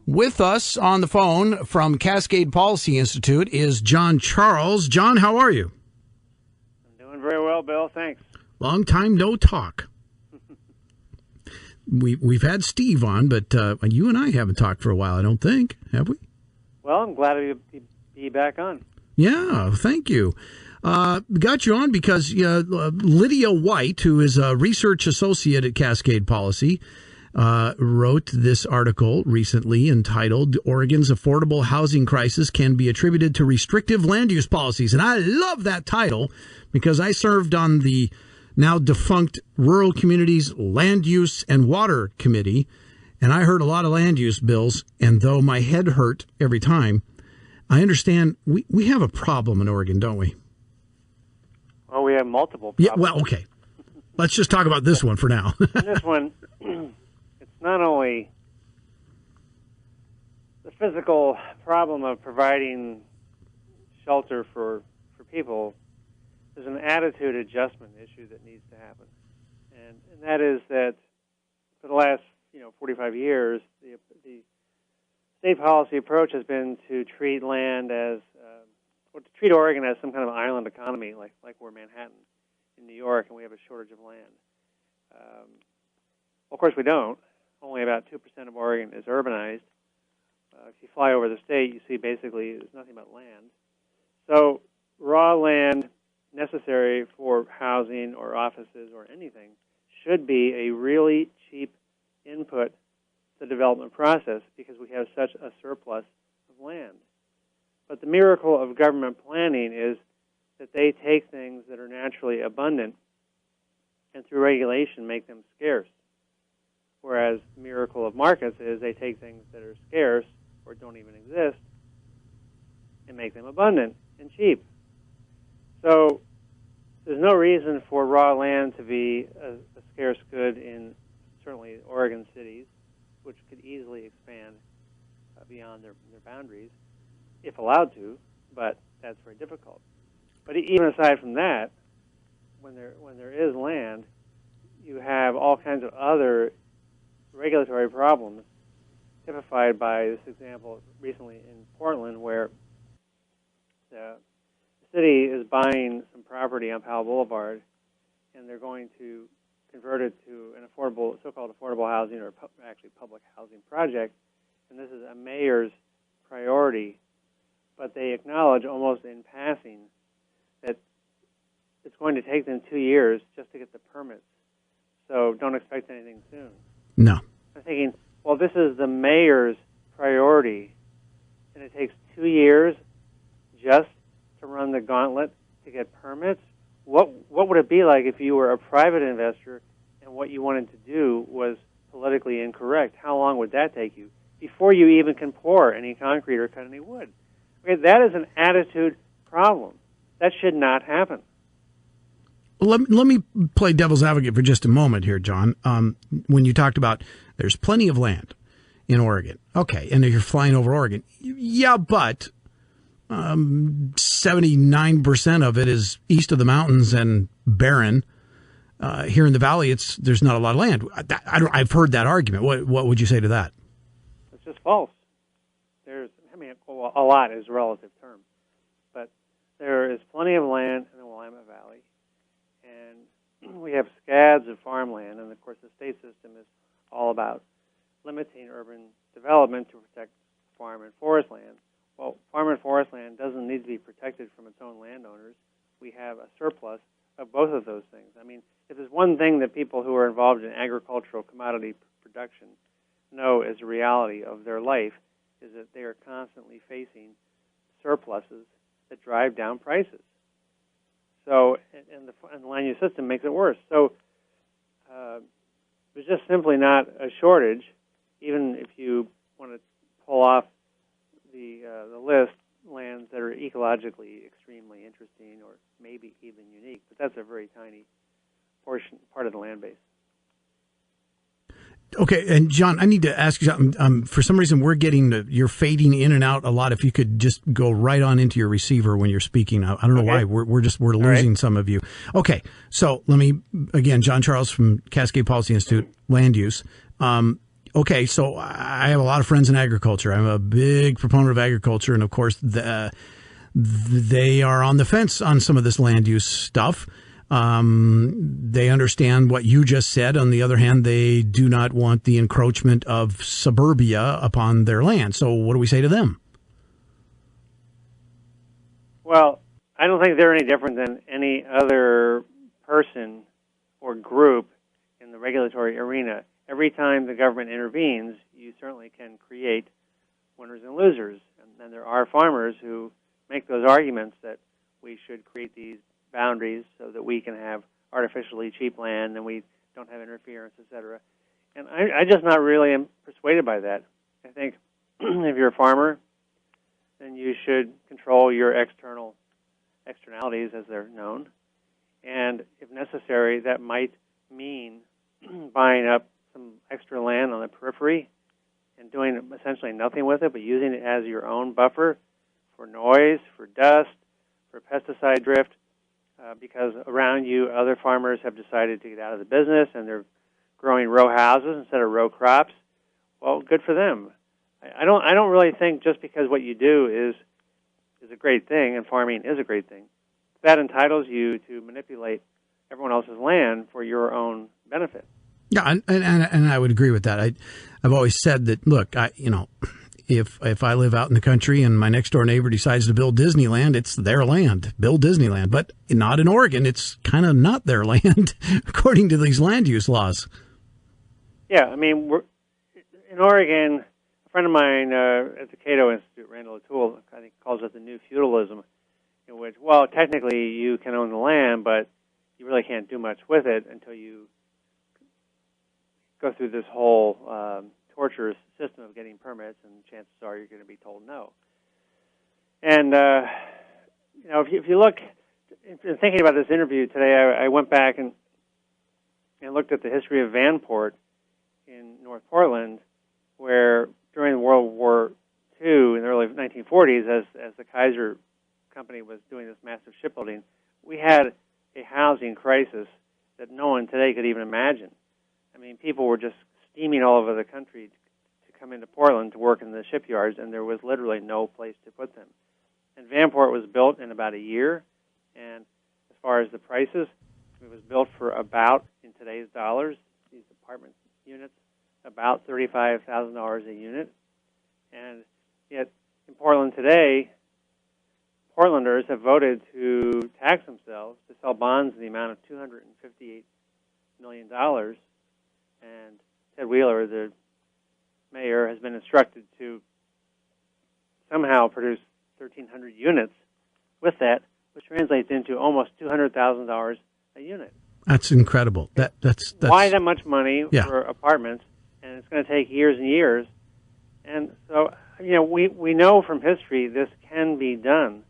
With us on the phone from Cascade Policy Institute is John Charles. John, how are you? I'm doing very well, Bill. Thanks. Long time no talk. We've had Steve on, but you and I haven't talked for a while, I don't think. Have we? Well, I'm glad to be back on. Yeah, thank you. Got you on because Lydia White, who is a research associate at Cascade Policy, wrote this article recently entitled "Oregon's Affordable Housing Crisis Can Be Attributed to Restrictive Land Use Policies." And I love that title because I served on the now defunct Rural Communities Land Use and Water Committee, and I heard a lot of land use bills, and though my head hurt every time, I understand we have a problem in Oregon, don't we? Well, we have multiple problems. Yeah, well, okay. Let's just talk about this one for now. This one, it's not only the physical problem of providing shelter for people, there's an attitude adjustment issue that needs to happen. And that is that for the last 45 years, the state policy approach has been to treat land as, to treat Oregon as some kind of island economy, like we're Manhattan in New York, and we have a shortage of land. Of course, we don't. Only about 2% of Oregon is urbanized. If you fly over the state, you see basically there's nothing but land. So raw land necessary for housing or offices or anything should be a really cheap input to the development process because we have such a surplus of land. But the miracle of government planning is that they take things that are naturally abundant and through regulation make them scarce. Whereas the miracle of markets is they take things that are scarce or don't even exist and make them abundant and cheap. So there's no reason for raw land to be a scarce good in certainly Oregon cities, which could easily expand beyond their boundaries, if allowed to, but that's very difficult. But even aside from that, when there is land, you have all kinds of other regulatory problems typified by this example recently in Portland, where the city is buying some property on Powell Boulevard, and they're going to convert it to an so-called affordable housing, or actually public housing project. And this is a mayor's priority, but they acknowledge almost in passing that it's going to take them 2 years just to get the permits. So don't expect anything soon. No. I'm thinking, well, this is the mayor's priority, and it takes 2 years just to run the gauntlet to get permits. What would it be like if you were a private investor and what you wanted to do was politically incorrect? How long would that take you before you even can pour any concrete or cut any wood? Okay, that is an attitude problem. That should not happen. Let me play devil's advocate for just a moment here, John. When you talked about there's plenty of land in Oregon. Okay, and you're flying over Oregon. Yeah, but 79% of it is east of the mountains and barren. Here in the valley, there's not a lot of land. I've heard that argument. What would you say to that? It's just false. A lot is a relative term, but there is plenty of land in the Willamette Valley, and we have scads of farmland, and of course the state system is all about limiting urban development to protect farm and forest land. Well, farm and forest land doesn't need to be protected from its own landowners. We have a surplus of both of those things. I mean, if there's one thing that people who are involved in agricultural commodity production know as a reality of their life, is that they are constantly facing surpluses that drive down prices. So, and the land use system makes it worse. So, there's just simply not a shortage, even if you want to pull off the list, lands that are ecologically extremely interesting or maybe even unique. But that's a very tiny part of the land base. Okay, and John, I need to ask you something. For some reason, you're fading in and out a lot. If you could just go right on into your receiver when you're speaking. I don't know why. We're losing some of you. Okay, so let me, again, John Charles from Cascade Policy Institute, Land Use. Okay, so I have a lot of friends in agriculture. I'm a big proponent of agriculture, and of course, they are on the fence on some of this land use stuff. They understand what you just said. On the other hand, they do not want the encroachment of suburbia upon their land. So what do we say to them? Well, I don't think they're any different than any other person or group in the regulatory arena. Every time the government intervenes, you certainly can create winners and losers. And there are farmers who make those arguments that we should create these boundaries so that we can have artificially cheap land and we don't have interference, etc. And I just not really am persuaded by that. I think if you're a farmer, then you should control your externalities, as they're known. And if necessary, that might mean buying up some extra land on the periphery and doing essentially nothing with it, but using it as your own buffer for noise, for dust, for pesticide drift, because around you other farmers have decided to get out of the business and they're growing row houses instead of row crops. Well, good for them. I don't really think just because what you do is a great thing, and farming is a great thing, that entitles you to manipulate everyone else's land for your own benefit. Yeah, and I would agree with that. I've always said that, look, if I live out in the country and my next door neighbor decides to build Disneyland, it's their land. Build Disneyland. But not in Oregon. It's kind of not their land, according to these land use laws. Yeah, I mean, in Oregon, a friend of mine at the Cato Institute, Randall O'Toole, I think calls it the new feudalism, in which, well, technically you can own the land, but you really can't do much with it until you go through this whole torturous system of getting permits, and chances are you're going to be told no. And if you look, in thinking about this interview today, I went back and looked at the history of Vanport in North Portland, where during World War II in the early 1940s, as the Kaiser Company was doing this massive shipbuilding, we had a housing crisis that no one today could even imagine. I mean, people were just steaming all over the country to come into Portland to work in the shipyards, and there was literally no place to put them. And Vanport was built in about a year, and as far as the prices, it was built for about, in today's dollars, these apartment units, about $35,000 a unit. And yet, in Portland today, Portlanders have voted to tax themselves to sell bonds in the amount of $258 million. And Ted Wheeler, the mayor, has been instructed to somehow produce 1,300 units with that, which translates into almost $200,000 a unit. That's incredible. That's why that much money yeah. for apartments, and it's going to take years and years. And so, we know from history this can be done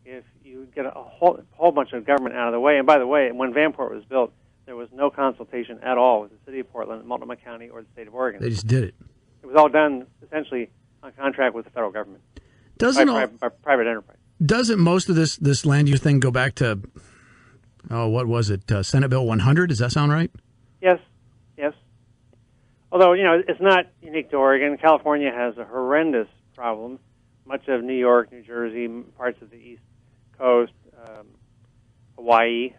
if you get a whole bunch of government out of the way. And by the way, when Vanport was built, there was no consultation at all with the city of Portland, Multnomah County, or the state of Oregon. They just did it. It was all done essentially on contract with the federal government. By private enterprise. Doesn't most of this land use thing go back to, what was it, Senate Bill 100? Does that sound right? Yes. Although, it's not unique to Oregon. California has a horrendous problem. Much of New York, New Jersey, parts of the East Coast, Hawaii,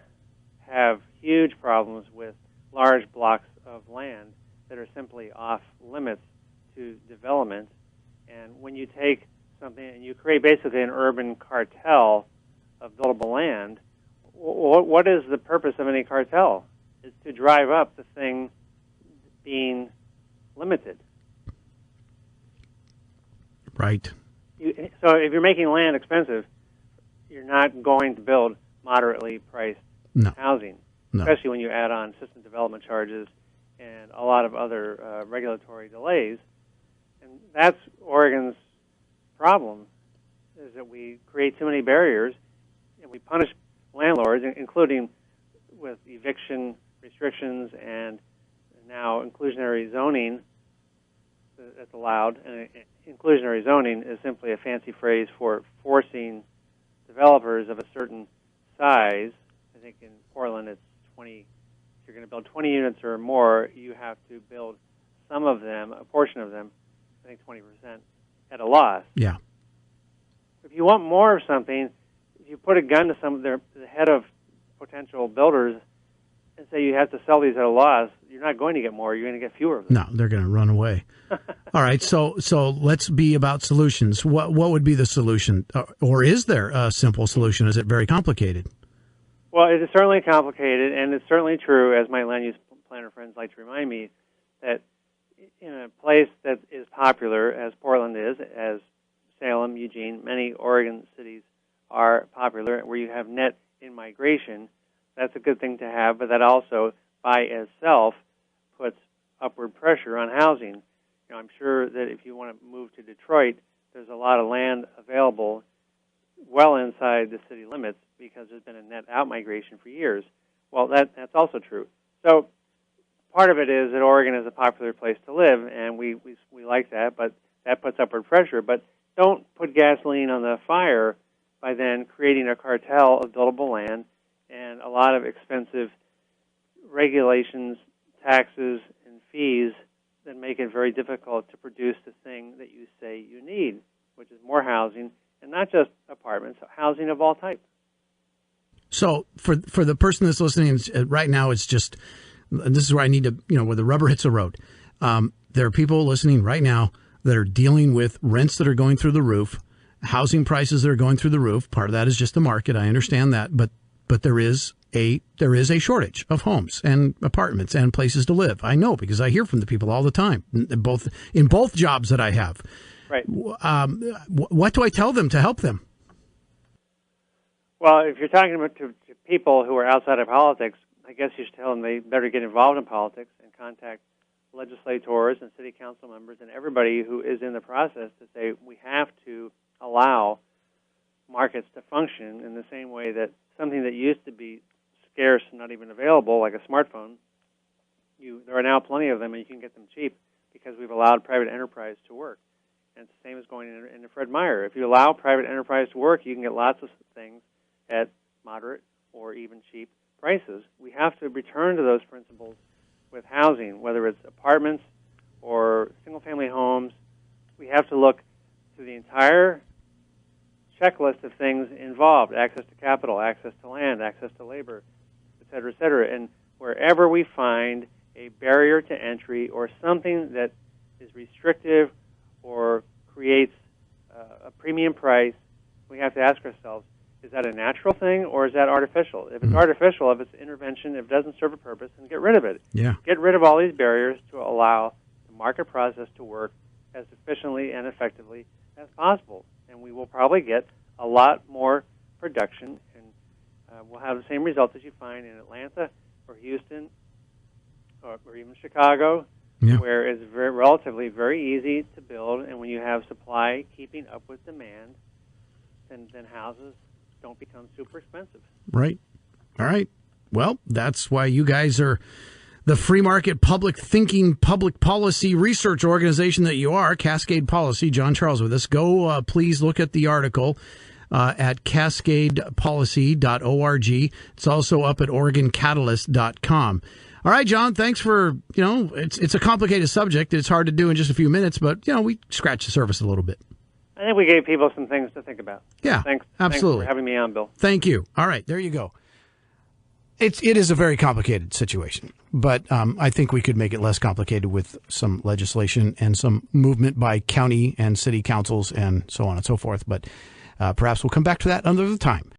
have huge problems with large blocks of land that are simply off limits to development. And when you take something and you create basically an urban cartel of buildable land, what is the purpose of any cartel? It's to drive up the thing being limited. Right. So if you're making land expensive, you're not going to build moderately priced housing, especially when you add on system development charges and a lot of other regulatory delays. And that's Oregon's problem, is that we create too many barriers and we punish landlords, including with eviction restrictions and now inclusionary zoning that's allowed. And inclusionary zoning is simply a fancy phrase for forcing developers of a certain size. I think in Portland it's 20. If you're going to build 20 units or more, you have to build some of them, a portion of them, I think 20%, at a loss. Yeah. If you want more of something, if you put a gun to the head of potential builders and say you have to sell these at a loss, you're not going to get more. You're going to get fewer of them. No, they're going to run away. All right, so let's be about solutions. What would be the solution, or is there a simple solution? Is it very complicated? Well, it is certainly complicated, and it's certainly true, as my land use planner friends like to remind me, that in a place that is popular, as Portland is, as Salem, Eugene, many Oregon cities are popular, where you have net in-migration, that's a good thing to have, but that also, by itself, puts upward pressure on housing. You know, I'm sure that if you want to move to Detroit, there's a lot of land available well inside the city limits because there's been a net out-migration for years. Well, that's also true. So part of it is that Oregon is a popular place to live, and we like that, but that puts upward pressure. But don't put gasoline on the fire by then creating a cartel of buildable land and a lot of expensive regulations, taxes, and fees that make it very difficult to produce the thing that you say you need, which is more housing, and not just apartments, housing of all types. So for the person that's listening right now, it's just, this is where I need to, where the rubber hits the road. There are people listening right now that are dealing with rents that are going through the roof, housing prices that are going through the roof. Part of that is just the market. I understand that, but there is a shortage of homes and apartments and places to live. I know because I hear from the people all the time, in both jobs that I have. Right. What do I tell them to help them? Well, if you're talking about to people who are outside of politics, I guess you should tell them they better get involved in politics and contact legislators and city council members and everybody who is in the process to say we have to allow markets to function in the same way that something that used to be scarce and not even available, like a smartphone, there are now plenty of them and you can get them cheap because we've allowed private enterprise to work. And it's the same as going into Fred Meyer. If you allow private enterprise to work, you can get lots of things at moderate or even cheap prices. We have to return to those principles with housing, whether it's apartments or single-family homes. We have to look to the entire checklist of things involved: access to capital, access to land, access to labor, et cetera, et cetera. And wherever we find a barrier to entry or something that is restrictive or creates a premium price, we have to ask ourselves, is that a natural thing or is that artificial? If it's artificial, if it's intervention, if it doesn't serve a purpose, then get rid of it. Yeah. Get rid of all these barriers to allow the market process to work as efficiently and effectively as possible. And we will probably get a lot more production, and we'll have the same results as you find in Atlanta or Houston or even Chicago, where it's relatively very easy to build, and when you have supply keeping up with demand, then houses don't become super expensive. Right. All right. Well, that's why you guys are the free market, public thinking, public policy research organization that you are, Cascade Policy. John Charles with us. Go, please look at the article at cascadepolicy.org. It's also up at OregonCatalyst.com. All right, John, thanks for, it's a complicated subject. It's hard to do in just a few minutes, but, we scratched the surface a little bit. I think we gave people some things to think about. Yeah, Thanks absolutely. for having me on, Bill. Thank you. All right, there you go. It is a very complicated situation, but I think we could make it less complicated with some legislation and some movement by county and city councils and so on and so forth. But perhaps we'll come back to that another time.